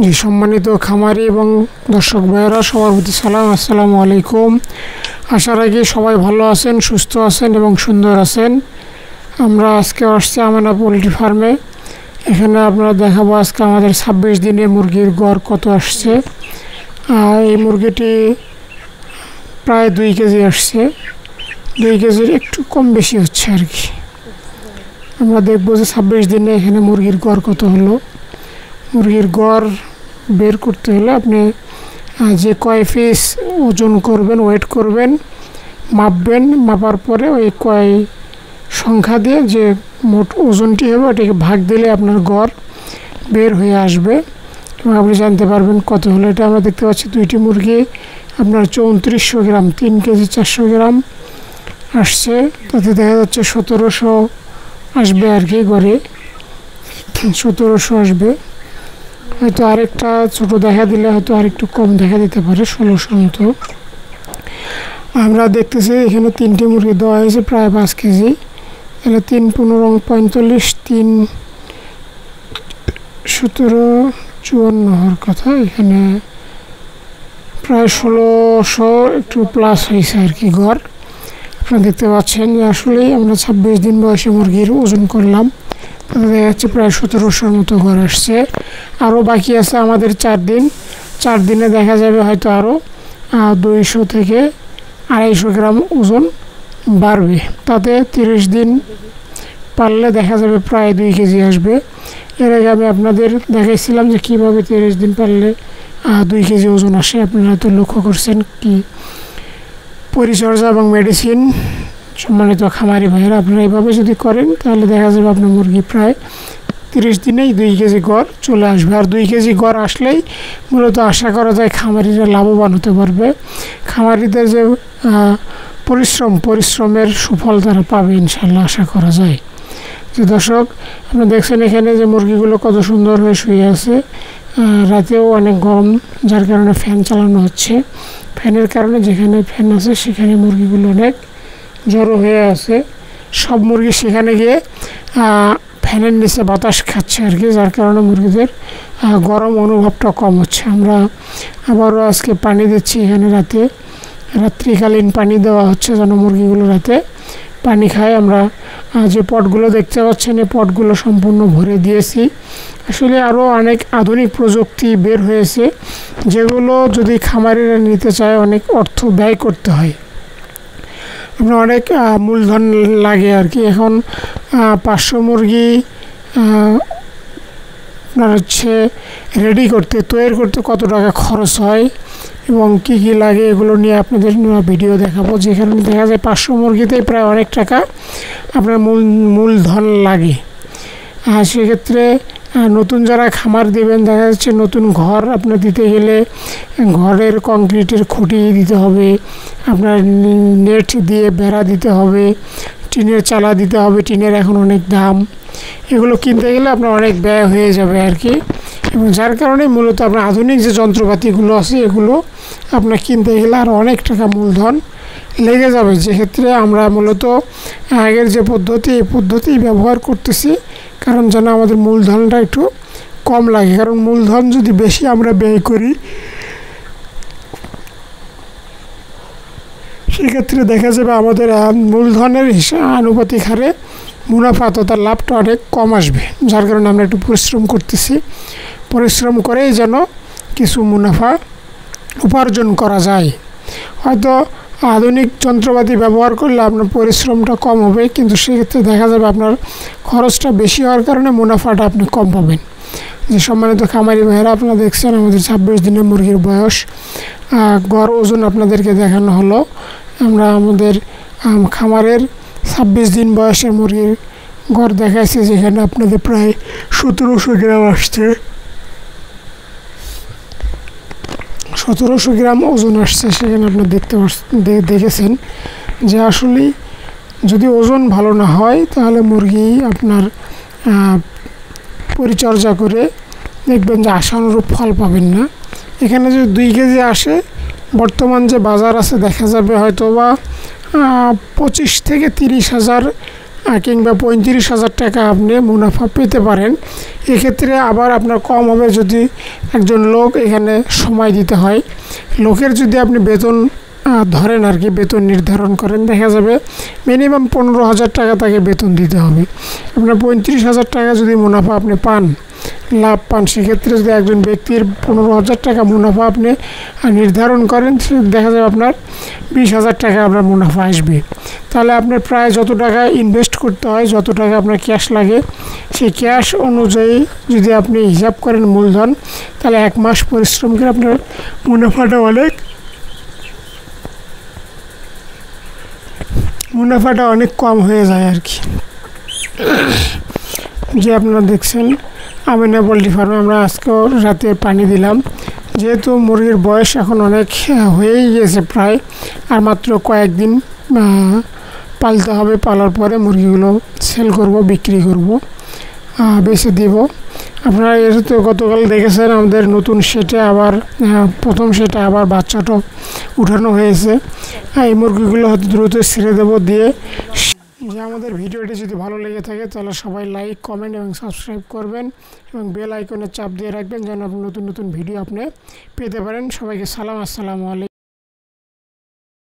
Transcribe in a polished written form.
জি সম্মানিত খামারি এবং দর্শক ভাইয়েরা সবার প্রতি সালাম, আসসালামু আলাইকুম। আশা রাখি সবাই ভালো আছেন, সুস্থ আছেন এবং সুন্দর আছেন। আমরা আজকে আসছি আমানা পোলট্রি ফার্মে। এখানে আপনারা দেখাবো আজকে আমাদের 26 দিনে মুরগির গড় কত আসছে। এই মুরগিটি প্রায় 2 কেজি আসছে, 2 কেজির একটু কম বেশি হচ্ছে আর কি। আমরা দেখবো যে 26 দিনে এখানে মুরগির গড় কত হলো। মুরগির গড় বের করতে হলে আপনি যে কয় পিস ওজন করবেন, ওয়েট করবেন, মাপবেন, মাপার পরে ওই কয় সংখ্যা দিয়ে যে মোট ওজনটি হবে ওটাকে ভাগ দিলে আপনার গড় বের হয়ে আসবে এবং আপনি জানতে পারবেন কত হলো। এটা আমরা দেখতে পাচ্ছি 2টি মুরগি আপনার 3400 গ্রাম, 3 কেজি 400 গ্রাম আসছে। তাতে দেখা যাচ্ছে 1700 আসবে আর কি, গড়ে 1700 আসবে। হয়তো আরেকটা ছোটো দেখা দিলে হয়তো আরেকটু কম দেখা দিতে পারে, 1600 মতো। আমরা দেখতেছি এখানে 3টি মুরগি দেওয়া হয়েছে প্রায় 5 কেজি। তাহলে 3 15 45, 3 17 54 হওয়ার কথা। এখানে প্রায় 1600 একটু প্লাস হয়েছে আর কি গড়। আপনারা দেখতে পাচ্ছেন যে আসলেই আমরা 26 দিন বয়সে মুরগির ওজন করলাম, তাতে দেখা যাচ্ছে প্রায় 1700 মতো গড় আসছে। আরও বাকি আছে আমাদের 4 দিন। 4 দিনে দেখা যাবে হয়তো আরও 200 থেকে 250 গ্রাম ওজন বাড়বে। তাতে 30 দিন পারলে দেখা যাবে প্রায় 2 কেজি আসবে। এর আগে আমি আপনাদের দেখাইছিলাম যে কীভাবে 30 দিন পারলে 2 কেজি ওজন আসে। আপনারা তো লক্ষ্য করছেন কি পরিচর্যা এবং মেডিসিন। সম্মানিত খামারি ভাইয়েরা, আপনারা এইভাবে যদি করেন তাহলে দেখা যাবে আপনার মুরগি প্রায় 30 দিনেই 2 কেজি গড় চলে আসবে। আর 2 কেজি গড় আসলেই মূলত আশা করা যায় খামারিরা লাভবান হতে পারবে। খামারিদের যে পরিশ্রমের সুফল তারা পাবে ইনশাল্লাহ, আশা করা যায়। যে দর্শক, আপনারা দেখছেন এখানে যে মুরগিগুলো কত সুন্দর হয়ে শুয়ে আছে। রাতেও অনেক গরম, যার কারণে ফ্যান চালানো হচ্ছে। ফ্যানের কারণে যেখানে ফ্যান আছে সেখানে মুরগিগুলো অনেক জড়ো হয়ে আছে। সব মুরগি সেখানে গিয়ে ফ্যানের নিচে বাতাস খাচ্ছে আর কি, যার কারণে মুরগিদের গরম অনুভবটা কম হচ্ছে। আমরা আবারও আজকে পানি দিচ্ছি এখানে রাত্রিকালীন পানি দেওয়া হচ্ছে যেন মুরগিগুলো রাতে পানি খায়। আমরা যে পটগুলো দেখতে পাচ্ছেন এই পটগুলো সম্পূর্ণ ভরে দিয়েছি। আসলে আরও অনেক আধুনিক প্রযুক্তি বের হয়েছে, যেগুলো যদি খামারিরা নিতে চায় অনেক অর্থ ব্যয় করতে হয়, আপনার অনেক মূলধন লাগে আর কি। এখন 500 মুরগি আপনার রেডি করতে, তৈরি করতে কত টাকা খরচ হয় এবং কি কি লাগে এগুলো নিয়ে আপনাদের ভিডিও দেখাবো। যেখানে দেখা যায় 500 মুরগিতেই প্রায় অনেক টাকা আপনার মূলধন লাগে। আর সেক্ষেত্রে নতুন যারা খামার দেবেন, দেখা যাচ্ছে নতুন ঘর আপনার দিতে গেলে ঘরের কংক্রিটের খুঁটি দিতে হবে, আপনার নেট দিয়ে বেড়া দিতে হবে, টিনের চালা দিতে হবে। টিনের এখন অনেক দাম, এগুলো কিনতে গেলে আপনার অনেক ব্যয় হয়ে যাবে আর কি। এবং যার কারণে মূলত আপনার আধুনিক যে যন্ত্রপাতিগুলো আছে এগুলো আপনার কিনতে গেলে আর অনেক টাকা মূলধন লেগে যাবে। যেক্ষেত্রে আমরা মূলত আগের যে পদ্ধতি, এই পদ্ধতি ব্যবহার করতেছি, কারণ যেন আমাদের মূলধনটা একটু কম লাগে। কারণ মূলধন যদি বেশি আমরা ব্যয় করি সেক্ষেত্রে দেখা যাবে আমাদের মূলধনের আনুপাতিক হারে মুনাফা তথা লাভটা অনেক কম আসবে। যার কারণে আমরা একটু পরিশ্রম করতেছি, পরিশ্রম করেই যেন কিছু মুনাফা উপার্জন করা যায়। হয়তো আধুনিক যন্ত্রপাতি ব্যবহার করলে আপনার পরিশ্রমটা কম হবে, কিন্তু সেক্ষেত্রে দেখা যাবে আপনার খরচটা বেশি হওয়ার কারণে মুনাফাটা আপনি কম পাবেন। যে সম্মানিত খামারি ভাইয়েরা, আপনারা দেখছেন আমাদের 26 দিনের মুরগির বয়স, গড় ওজন আপনাদেরকে দেখানো হলো। আমরা আমাদের খামারের 26 দিন বয়সের মুরগির গড় দেখাইছি, যেখানে আপনাদের প্রায় 1700 গ্রাম আসছে। 1700 গ্রাম ওজন আসছে। সেখানে আপনার দেখেছেন যে আসলেই যদি ওজন ভালো না হয় তাহলে মুরগি আপনার পরিচর্যা করে দেখবেন যে আশানুরূপ ফল পাবেন না। এখানে যদি 2 কেজি আসে, বর্তমান যে বাজার আছে দেখা যাবে হয়তো বা 25 থেকে 30 হাজার কিংবা 35,000 টাকা আপনি মুনাফা পেতে পারেন। এক্ষেত্রে আবার আপনার কম হবে যদি একজন লোক এখানে সময় দিতে হয়। লোকের যদি আপনি বেতন ধরেন আর কি, বেতন নির্ধারণ করেন, দেখা যাবে মিনিমাম 15,000 টাকা তাকে বেতন দিতে হবে। আপনার 35,000 টাকা যদি মুনাফা আপনি পান, লাভ পান, সেক্ষেত্রে যদি একজন ব্যক্তির 15,000 টাকা মুনাফা আপনি নির্ধারণ করেন, দেখা যাবে আপনার 20,000 টাকা আপনার মুনাফা আসবে। তাহলে আপনার প্রায় যত টাকা ইনভেস্ট করতে হয়, যত টাকা আপনার ক্যাশ লাগে, সেই ক্যাশ অনুযায়ী যদি আপনি হিসাব করেন মূলধন, তাহলে 1 মাস পরিশ্রম করে আপনার মুনাফাটা অনেক কম হয়ে যায় আর কি। যে আপনারা দেখছেন আমিনা পোলট্রি ফার্মে আমরা আজকেও রাতে পানি দিলাম। যেহেতু মুরগির বয়স এখন অনেক হয়েই গেছে প্রায়, আর মাত্র কয়েকদিন পালতে হবে। পালার পরে মুরগিগুলো সেল করব, বিক্রি করব, বেচে দিব। আপনারা এর তো গতকাল দেখেছেন আমাদের নতুন সেটে আবার প্রথম সেটে আবার বাচ্চাটা উঠানো হয়েছে। এই মুরগিগুলো হয়তো দ্রুত ছেড়ে দেবো দিয়ে। যে আমাদের ভিডিওটি যদি ভালো লেগে থাকে তাহলে সবাই লাইক, কমেন্ট এবং সাবস্ক্রাইব করবেন এবং বেল আইকনে চাপ দিয়ে রাখবেন যেন আপনি নতুন নতুন ভিডিও আপনি পেতে পারেন। সবাইকে সালাম, আসসালামু আলাইকুম।